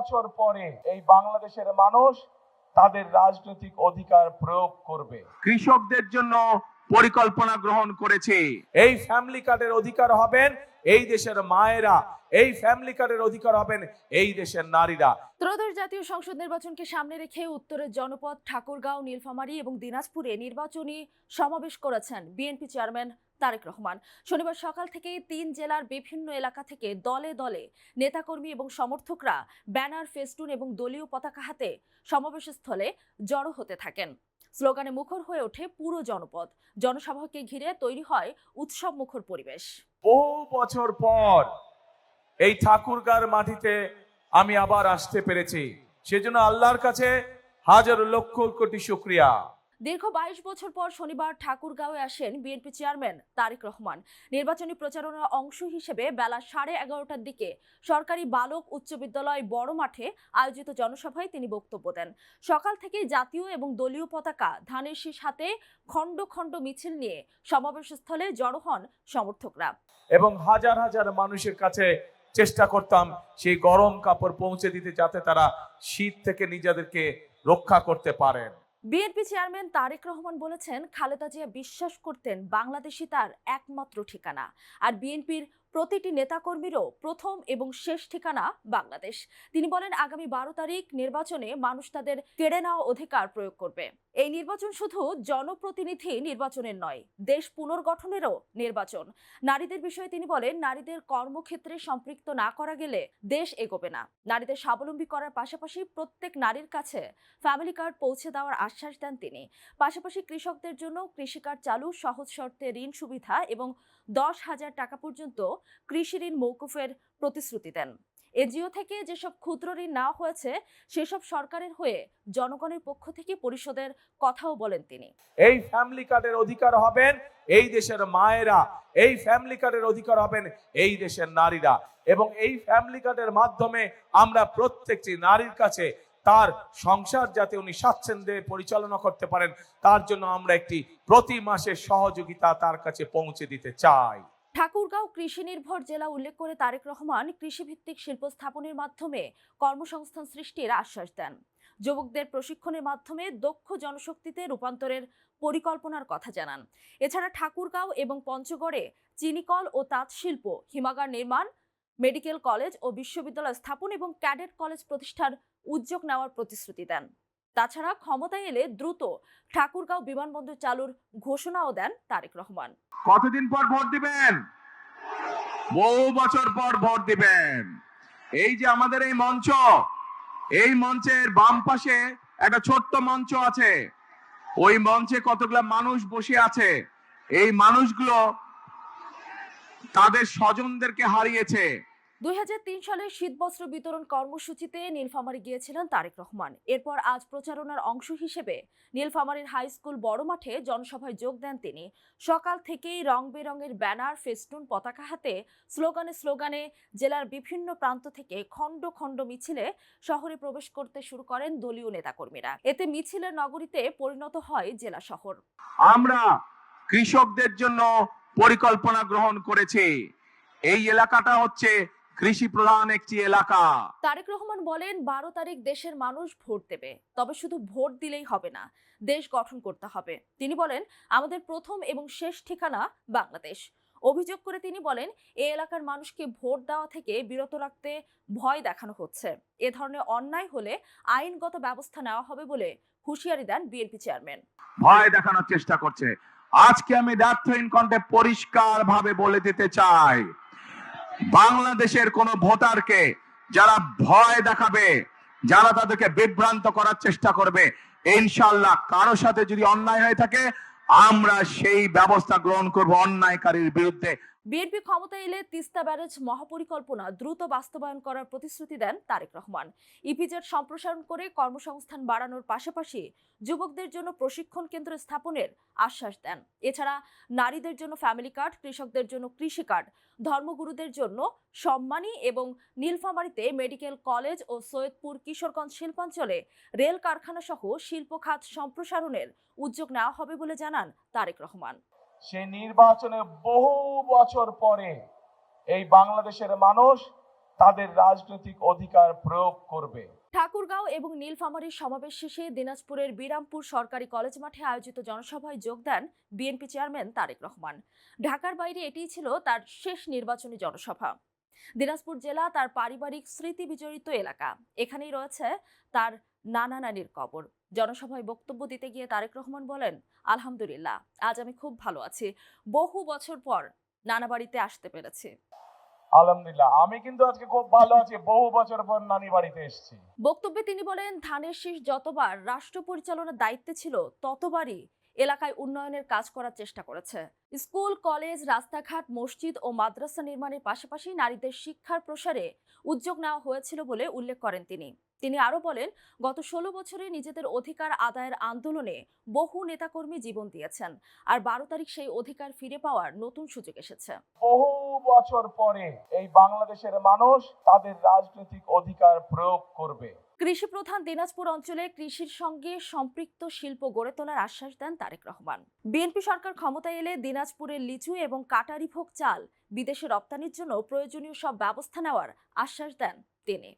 বছর পরে এই বাংলাদেশের মানুষ তাদের রাজনৈতিক অধিকার প্রয়োগ করবে। কৃষকদের জন্য পরিকল্পনা গ্রহণ করেছে। এই ফ্যামিলি কার্ডের অধিকার হবেন এই দেশের মায়েরা, এই ফ্যামিলি কার্ডের অধিকার হবেন এই দেশের নারীরা। ত্রয়োদশ জাতীয় সংসদ নির্বাচনকে সামনে রেখে উত্তরের জনপদ ঠাকুরগাঁও, নীলফামারী এবং দিনাজপুরে নির্বাচনী সমাবেশ করেছেন বিএনপি চেয়ারম্যান তারেক রহমান। শনিবার সকাল থেকেই 3 জেলার বিভিন্ন এলাকা থেকে দলে দলে নেতাকর্মী এবং সমর্থকরা ব্যানার, ফেস্টুন এবং দলীয় পতাকা হাতে সমাবেশস্থলে জড়ো হতে থাকেন। স্লোগানে মুখর হয়ে ওঠে পুরো জনপদ। জনসভাকে ঘিরে তৈরি হয় উৎসব মুখর পরিবেশ। বহু বছর পর এই ঠাকুরগাঁর মাটিতে আমি আবার আসতে পেরেছি, সেজন্য আল্লাহর কাছে হাজার লক্ষ কোটি শুকরিয়া। দীর্ঘ 22 বছর পর শনিবার ঠাকুরগাঁওয়ে আসেন বিএনপি চেয়ারম্যান তারেক রহমান। নির্বাচনী প্রচারণার অংশ হিসেবে বেলা 11:30টার দিকে সরকারি বালক উচ্চ বিদ্যালয় বড় মাঠে আয়োজিত জনসভায় তিনি বক্তব্য দেন। সকাল থেকেই জাতীয় এবং দলীয় পতাকা, ধানের শীষ হাতে খণ্ড খণ্ড মিছিল নিয়ে সমাবেশস্থলে জড়ো হন সমর্থকরা। এবং হাজার হাজার মানুষের কাছে চেষ্টা করতাম সেই গরম কাপড় পৌঁছে দিতে, যাতে তারা শীত থেকে নিজেদেরকে রক্ষা করতে পারেন। বিএনপি চেয়ারম্যান তারেক রহমান বলেছেন, খালেদা জিয়া বিশ্বাস করতেন বাংলাদেশই তার একমাত্র ঠিকানা, আর বিএনপির প্রতিটি নেতাকর্মীরও প্রথম এবং শেষ ঠিকানা বাংলাদেশ। তিনি বলেন, আগামী 12 তারিখ নির্বাচনে মানুষ তাদের কেড়ে নেওয়া অধিকার প্রয়োগ করবে। এই নির্বাচন শুধু জনপ্রতিনিধি নির্বাচনের নয়, দেশ পুনর্গঠনেরও নির্বাচন। নারীদের বিষয়ে তিনি বলেন, নারীদের কর্মক্ষেত্রে সম্পৃক্ত না করা গেলে দেশ এগোবে না। নারীদের স্বাবলম্বী করার পাশাপাশি প্রত্যেক নারীর কাছে ফ্যামিলি কার্ড পৌঁছে দেওয়ার আশ্বাস দেন তিনি। পাশাপাশি কৃষকদের জন্য কৃষি কার্ড চালু, সহজ শর্তে ঋণ সুবিধা এবং 10,000 টাকা পর্যন্ত কৃষি ঋণ মৌকুফের প্রতিশ্রুতি দেন। এনজিও থেকে যেসব ক্ষুদ্র ঋণ নেওয়া হয়েছে সেসব সরকারের হয়ে জনগণের পক্ষ থেকে পরিশোধের কথাও বলেন তিনি। এই ফ্যামিলি কার্ডের অধিকার হবেন এই দেশের মায়েরা, এই ফ্যামিলি কার্ডের অধিকার হবেন এই দেশের নারীরা, এবং এই ফ্যামিলি কার্ডের মাধ্যমে আমরা প্রত্যেকটি নারীর কাছে তার সংসার যাতে উনি স্বাচ্ছন্দ্যে পরিচালনা করতে পারেন, তার জন্য আমরা একটি প্রতি মাসের সহযোগিতা তার কাছে পৌঁছে দিতে চাই। ঠাকুরগাঁও কৃষি নির্ভর জেলা উল্লেখ করে তারেক রহমান কৃষিভিত্তিক শিল্প স্থাপনের মাধ্যমে কর্মসংস্থান সৃষ্টির আশ্বাস দেন। যুবকদের প্রশিক্ষণের মাধ্যমে দক্ষ জনশক্তিতে রূপান্তরের পরিকল্পনার কথা জানান। এছাড়া ঠাকুরগাঁও এবং পঞ্চগড়ে চিনিকল ও তাঁত শিল্প, হিমাগার নির্মাণ, মেডিকেল কলেজ ও বিশ্ববিদ্যালয় স্থাপন এবং ক্যাডেট কলেজ প্রতিষ্ঠার উদ্যোগ নেওয়ার প্রতিশ্রুতি দেন। তাছাড়া ক্ষমতায় এলে দ্রুত ঠাকুরগাঁও বিমানবন্দর চালুর ঘোষণাও দেন তারেক রহমান। কতদিন পর ভোট দিবেন? বহু বছর পর ভোট দিবেন। এই যে আমাদের এই মঞ্চ, এই মঞ্চের বাম পাশে একটা ছোট্ট মঞ্চ আছে। ওই মঞ্চে কতগুলা মানুষ বসে আছে। এই মানুষগুলো তাদের স্বজনদেরকে হারিয়েছে। 2003 সালের শীতবস্ত্র বিতরণ কর্মসূচিতে নীলফামারী গিয়েছিলেন তারেক রহমান। এরপর আজ প্রচারণার অংশ হিসেবে নীলফামারীর হাই স্কুল বড় মাঠে জনসভায় যোগ দেন তিনি। সকাল থেকেই রং বেরঙের ব্যানার, ফেস্টুন, পতাকা হাতে স্লোগানে স্লোগানে জেলার বিভিন্ন প্রান্ত থেকে খণ্ড খণ্ড মিছিলে শহরে প্রবেশ করতে শুরু করেন দলীয় নেতাকর্মীরা। এতে মিছিলের নগরীতে পরিণত হয় জেলা শহর। আমরা কৃষকদের জন্য পরিকল্পনা গ্রহণ করেছি। এই এলাকাটা হচ্ছে কৃষি প্রধান একটি এলাকা। তারেক রহমান বলেন, 12 তারিখ দেশের মানুষ ভোট দেবে, তবে শুধু ভোট দিলেই হবে না, দেশ গঠন করতে হবে। তিনি বলেন, আমাদের প্রথম এবং শেষ ঠিকানা বাংলাদেশ। অভিযোগ করে তিনি বলেন, এই এলাকার মানুষকে ভোট দেওয়া থেকে বিরত রাখতে ভয় দেখানো হচ্ছে। এ ধরনের অন্যায় হলে আইনগত ব্যবস্থা নেওয়া হবে বলে হুঁশিয়ারি দেন বিএনপি চেয়ারম্যান। ভয় দেখানোর চেষ্টা করছে। আজকে আমি দ্ব্যর্থহীন কণ্ঠে পরিষ্কার ভাবে বলে দিতে চাই, বাংলাদেশের কোন ভোটারকে যারা ভয় দেখাবে, যারা তাদেরকে বিভ্রান্ত করার চেষ্টা করবে, ইনশাআল্লাহ কারো সাথে যদি অন্যায় হয়ে থাকে আমরা সেই ব্যবস্থা গ্রহণ করব অন্যায়কারীর বিরুদ্ধে। বিএনপি ক্ষমতায় এলে তিস্তা ব্যারেজ মহাপরিকল্পনা দ্রুত বাস্তবায়ন করার প্রতিশ্রুতি দেন তারেক রহমান। ইপিজেড সম্প্রসারণ করে কর্মসংস্থান বাড়ানোর পাশাপাশি যুবকদের জন্য প্রশিক্ষণ কেন্দ্র স্থাপনের আশ্বাস দেন। এছাড়া নারীদের জন্য ফ্যামিলি কার্ড, কৃষকদের জন্য কৃষি কার্ড, ধর্মগুরুদের জন্য সম্মানী এবং নীলফামারীতে মেডিকেল কলেজ ও সৈয়দপুর কিশোরগঞ্জ শিল্পাঞ্চলে রেল কারখানা সহ শিল্প খাত সম্প্রসারণের উদ্যোগ নেওয়া হবে বলে জানান তারেক রহমান। সেই নির্বাচনে বহু বছর পরে এই বাংলাদেশের মানুষ তাদের রাজনৈতিক অধিকার প্রয়োগ করবে। ঠাকুরগাঁও এবং নীলফামারীর সমাবেশ শেষে দিনাজপুরের বিরামপুর সরকারি কলেজ মাঠে আয়োজিত জনসভায় যোগ দেন বিএনপি চেয়ারম্যান তারেক রহমান। ঢাকার বাইরে এটিই ছিল তার শেষ নির্বাচনী জনসভা। দিনাজপুর জেলা তার পারিবারিক স্মৃতি বিজড়িত এলাকা। এখানেই রয়েছে তার নানা নানির কবর। জনসভায় বক্তব্য দিতে গিয়ে তারেক রহমান বলেন, আলহামদুলিল্লাহ, আজ আমি খুব ভালো আছি। বহু বছর পর নানা বাড়িতে আসতে পেরেছি। আলহামদুলিল্লাহ, আমি কিন্তু আজকে খুব ভালো আছি, বহু বছর পর নানি বাড়িতে এসেছি। বক্তব্যে তিনি বলেন, ধানের শীষ যতবার রাষ্ট্র পরিচালনার দায়িত্বে ছিল ততবারই এলাকায় উন্নয়নের কাজ করার চেষ্টা করেছে। স্কুল, কলেজ, রাস্তাঘাট, মসজিদ ও মাদ্রাসা নির্মাণের পাশাপাশি নারীদের শিক্ষার প্রসারে উদ্যোগ নেওয়া হয়েছিল বলে উল্লেখ করেন তিনি আরো বলেন, গত 16 বছরে নিজেদের অধিকার আদায়ের আন্দোলনে বহু নেতাকর্মী জীবন দিয়েছেন, আর 12 তারিখ সেই অধিকার ফিরে পাওয়ার নতুন সুযোগ এসেছে। বহু বছর পরে এই বাংলাদেশের মানুষ তাদের রাজনৈতিক অধিকার প্রয়োগ করবে। কৃষি প্রধান দিনাজপুর অঞ্চলে কৃষির সঙ্গে সম্পৃক্ত শিল্প গড়ে তোলার আশ্বাস দেন তারেক রহমান। বিএনপি সরকার ক্ষমতায় এলে দিনাজপুরের লিচু এবং কাটারিভোগ চাল বিদেশে রপ্তানির জন্য প্রয়োজনীয় সব ব্যবস্থা নেওয়ার আশ্বাস দেন তিনি।